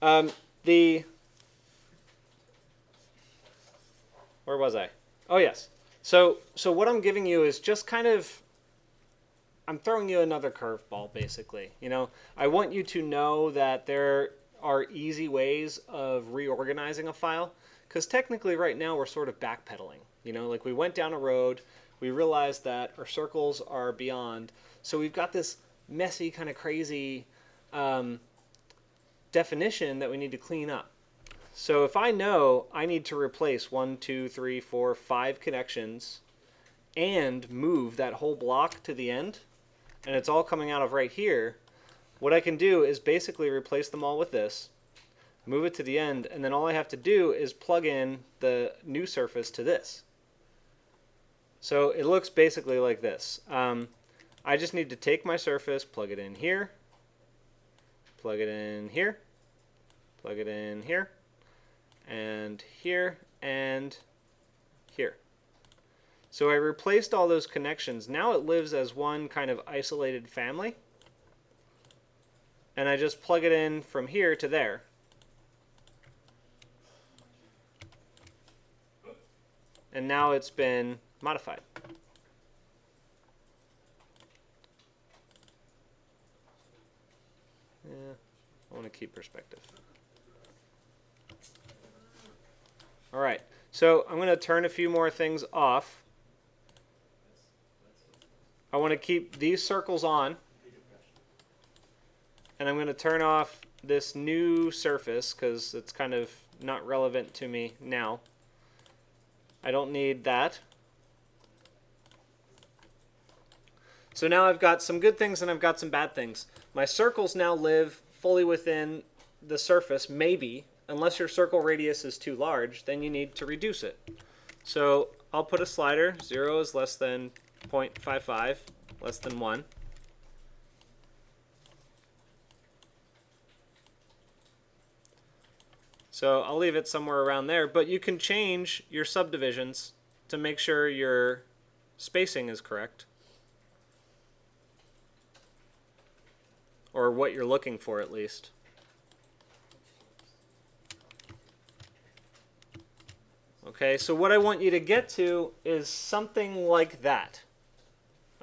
The where was I? Oh yes. So what I'm giving you is just kind of, I'm throwing you another curveball, basically. You know, I want you to know that there are easy ways of reorganizing a file, because technically right now we're sort of backpedaling. You know, like we went down a road, we realized that our circles are beyond, so we've got this messy, kind of crazy definition that we need to clean up. So if I know I need to replace 1, 2, 3, 4, 5 connections and move that whole block to the end, and it's all coming out of right here, what I can do is basically replace them all with this, move it to the end, and then all I have to do is plug in the new surface to this. So it looks basically like this. I just need to take my surface, plug it in here, plug it in here, plug it in here, and here, and here. So I replaced all those connections. Now it lives as one kind of isolated family. And I just plug it in from here to there. And now it's been modified. Yeah, I want to keep perspective. All right, so I'm going to turn a few more things off. I want to keep these circles on. And I'm going to turn off this new surface because it's kind of not relevant to me now. I don't need that. So now I've got some good things and I've got some bad things. My circles now live fully within the surface, maybe. Unless your circle radius is too large, then you need to reduce it. So I'll put a slider. 0 is less than 0.55, less than 1. So I'll leave it somewhere around there, but you can change your subdivisions to make sure your spacing is correct, or what you're looking for at least. Okay, so what I want you to get to is something like that.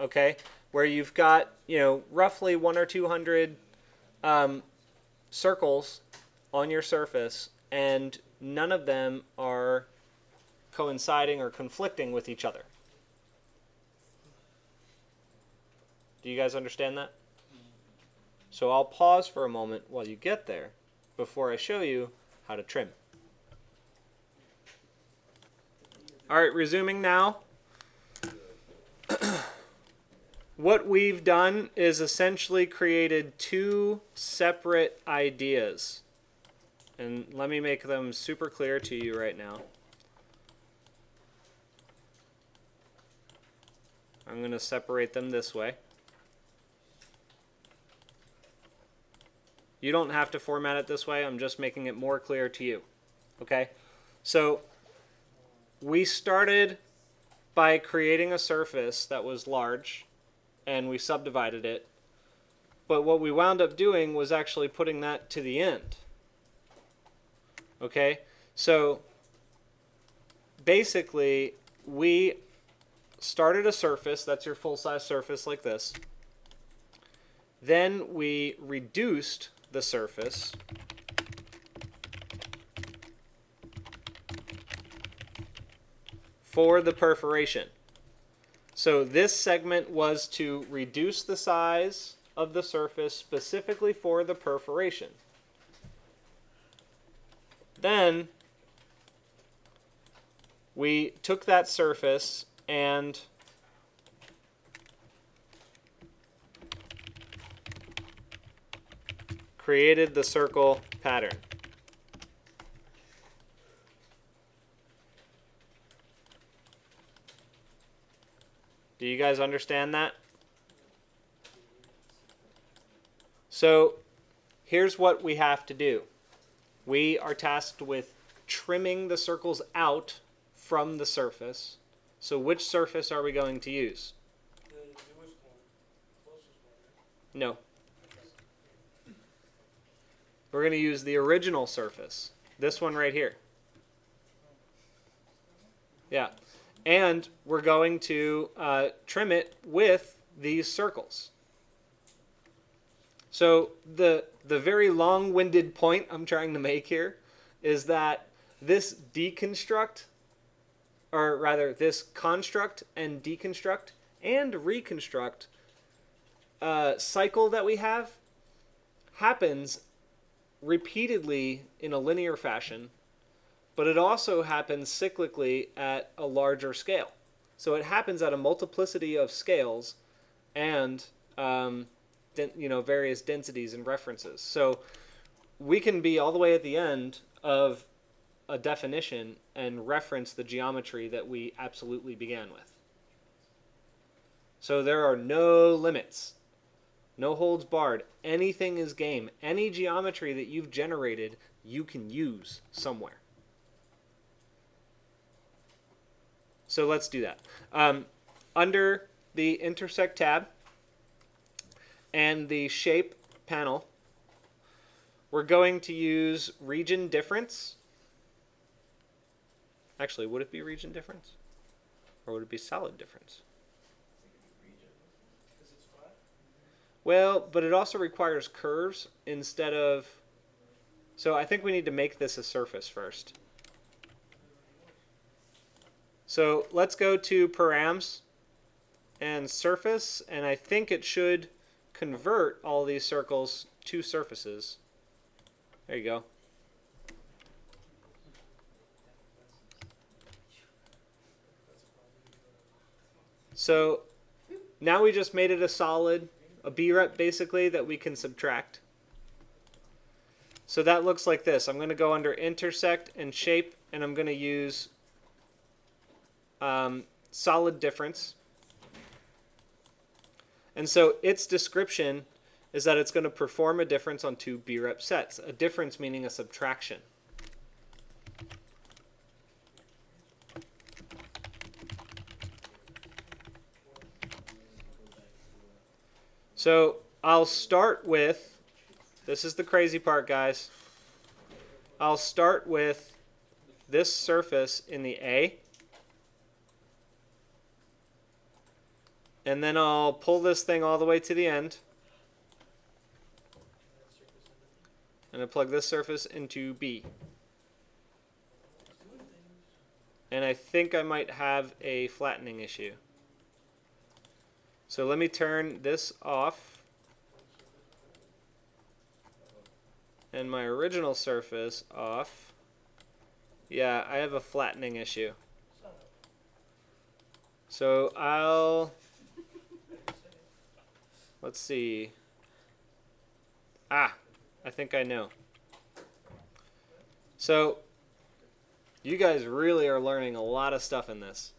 Okay, where you've got, you know, roughly 100 or 200 circles on your surface, and none of them are coinciding or conflicting with each other. Do you guys understand that? So I'll pause for a moment while you get there before I show you how to trim. All right, resuming now. What we've done is essentially created two separate ideas. And let me make them super clear to you right now. I'm going to separate them this way. You don't have to format it this way. I'm just making it more clear to you. Okay? So we started by creating a surface that was large, and we subdivided it. But what we wound up doing was actually putting that to the end. Okay? So basically, we started a surface, that's your full-size surface like this. Then we reduced the surface for the perforation. So this segment was to reduce the size of the surface specifically for the perforation. Then we took that surface and created the circle pattern. Do you guys understand that? So here's what we have to do. We are tasked with trimming the circles out from the surface. So which surface are we going to use? The newest one, closest one, right? No. We're going to use the original surface, this one right here. Yeah. And we're going to trim it with these circles. So the very long-winded point I'm trying to make here is that this deconstruct, or rather this construct and deconstruct and reconstruct cycle that we have happens repeatedly in a linear fashion, but it also happens cyclically at a larger scale. So it happens at a multiplicity of scales and various densities and references. So we can be all the way at the end of a definition and reference the geometry that we absolutely began with. So there are no limits, no holds barred. Anything is game. Any geometry that you've generated, you can use somewhere. So let's do that. Under the Intersect tab and the Shape panel, we're going to use Region Difference. Actually, would it be Region Difference? Or would it be Solid Difference? Well, but it also requires curves instead of... So I think we need to make this a surface first. So let's go to Params and Surface, and I think it should convert all these circles to surfaces. There you go. So now we just made it a solid, a B-rep basically, that we can subtract. So that looks like this. I'm going to go under Intersect and Shape, and I'm going to use Solid Difference. And so its description is that it's going to perform a difference on two B-rep sets. A difference meaning a subtraction. So I'll start with, this is the crazy part, guys. I'll start with this surface in the A. And then I'll pull this thing all the way to the end. And I'll plug this surface into B. And I think I might have a flattening issue. So let me turn this off. And my original surface off. Yeah, I have a flattening issue. So I'll... Let's see. I think I know. So, you guys really are learning a lot of stuff in this.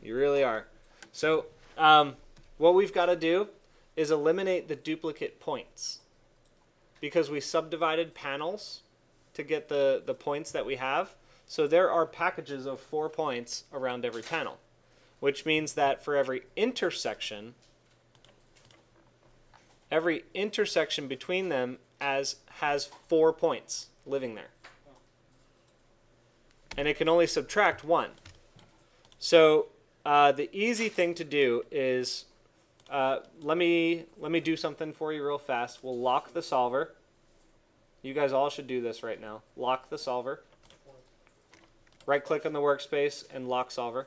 You really are. So, what we've got to do is eliminate the duplicate points. Because we subdivided panels to get the points that we have. So there are packages of 4 points around every panel. Which means that for every intersection between them has 4 points living there. And it can only subtract 1. So the easy thing to do is, let me do something for you real fast. We'll lock the solver. You guys all should do this right now. Lock the solver. Right click on the workspace and lock solver.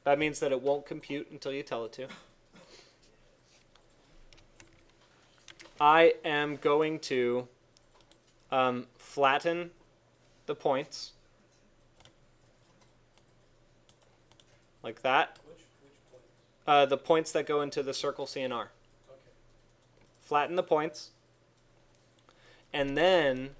That means that it won't compute until you tell it to. I am going to flatten the points like that. Which points? The points that go into the circle CNR. Okay. Flatten the points. And then,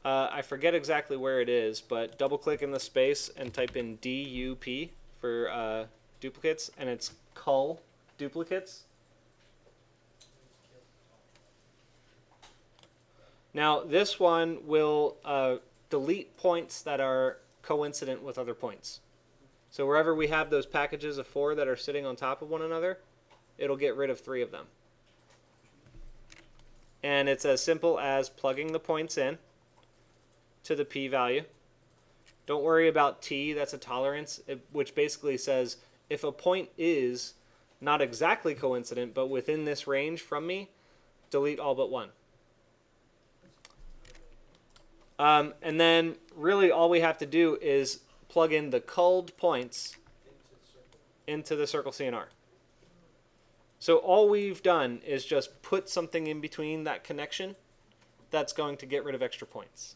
I forget exactly where it is, but double click in the space and type in DUP for duplicates, and it's cull duplicates. Now, this one will delete points that are coincident with other points. So wherever we have those packages of 4 that are sitting on top of one another, it'll get rid of 3 of them. And it's as simple as plugging the points in to the p-value. Don't worry about t, that's a tolerance, which basically says if a point is not exactly coincident, but within this range from me, delete all but one. And then really all we have to do is plug in the culled points into the circle CNR. So all we've done is just put something in between that connection that's going to get rid of extra points.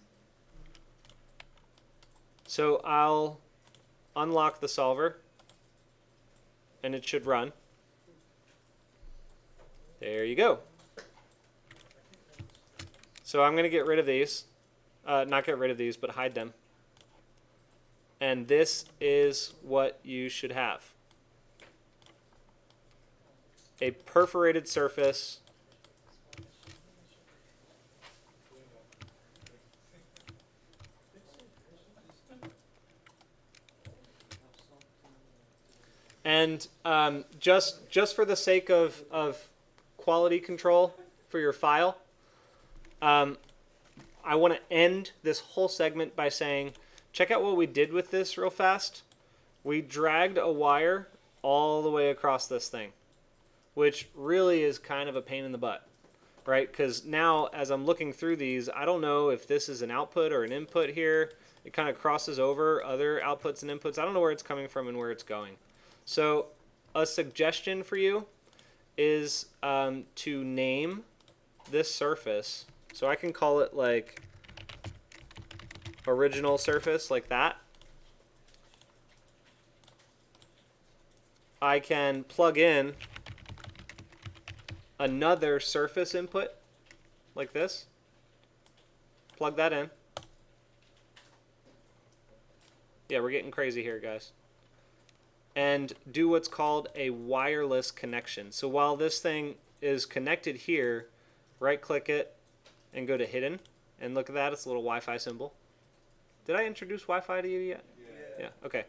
So I'll unlock the solver, and it should run. There you go. So I'm going to get rid of these. Not get rid of these, but hide them. And this is what you should have. A perforated surface and just for the sake of quality control for your file, I want to end this whole segment by saying, check out what we did with this real fast. We dragged a wire all the way across this thing, which really is kind of a pain in the butt, right? Because now as I'm looking through these, I don't know if this is an output or an input here. It kind of crosses over other outputs and inputs. I don't know where it's coming from and where it's going. So a suggestion for you is to name this surface. So I can call it like original surface, like that. I can plug in another surface input, like this. Plug that in. Yeah, we're getting crazy here, guys. And do what's called a wireless connection. So while this thing is connected here, right-click it and go to Hidden. And look at that, it's a little Wi-Fi symbol. Did I introduce Wi-Fi to you yet? Yeah, okay.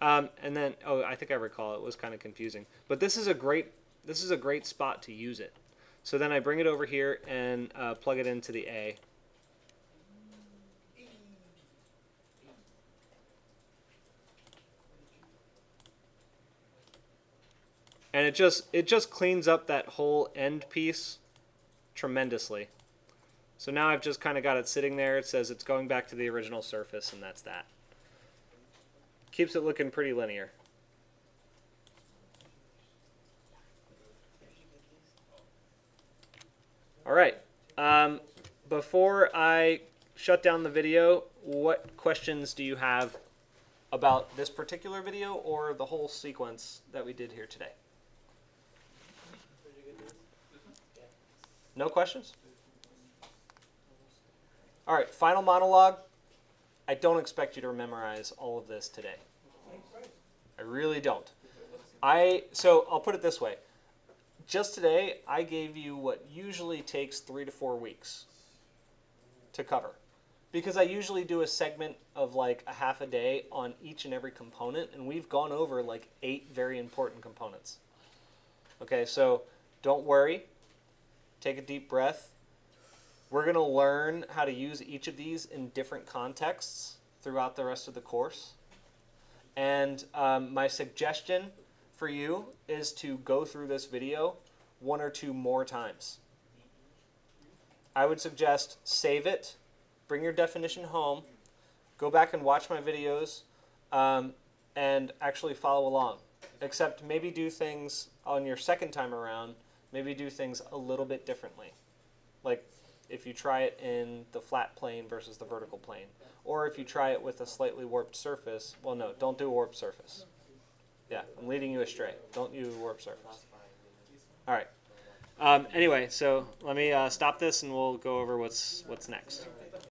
And then, oh, I think I recall it was kind of confusing. But this is a great spot to use it. So then I bring it over here and plug it into the A. And it just cleans up that whole end piece tremendously. So now I've just kind of got it sitting there. It says it's going back to the original surface, and that's that. Keeps it looking pretty linear. All right. Before I shut down the video, what questions do you have about this particular video or the whole sequence that we did here today? No questions? All right, final monologue. I don't expect you to memorize all of this today. I really don't. So I'll put it this way. Just today, I gave you what usually takes 3 to 4 weeks to cover. Because I usually do a segment of like a half a day on each and every component, and we've gone over like 8 very important components. Okay, so don't worry. Take a deep breath. We're going to learn how to use each of these in different contexts throughout the rest of the course. And my suggestion for you is to go through this video 1 or 2 more times. I would suggest save it, bring your definition home, go back and watch my videos, and actually follow along. Except maybe do things on your second time around, maybe do things a little bit differently. Like if you try it in the flat plane versus the vertical plane. Or if you try it with a slightly warped surface. Well, no, don't do a warped surface. Yeah, I'm leading you astray. Don't use a warped surface. All right. Anyway, so let me stop this and we'll go over what's next.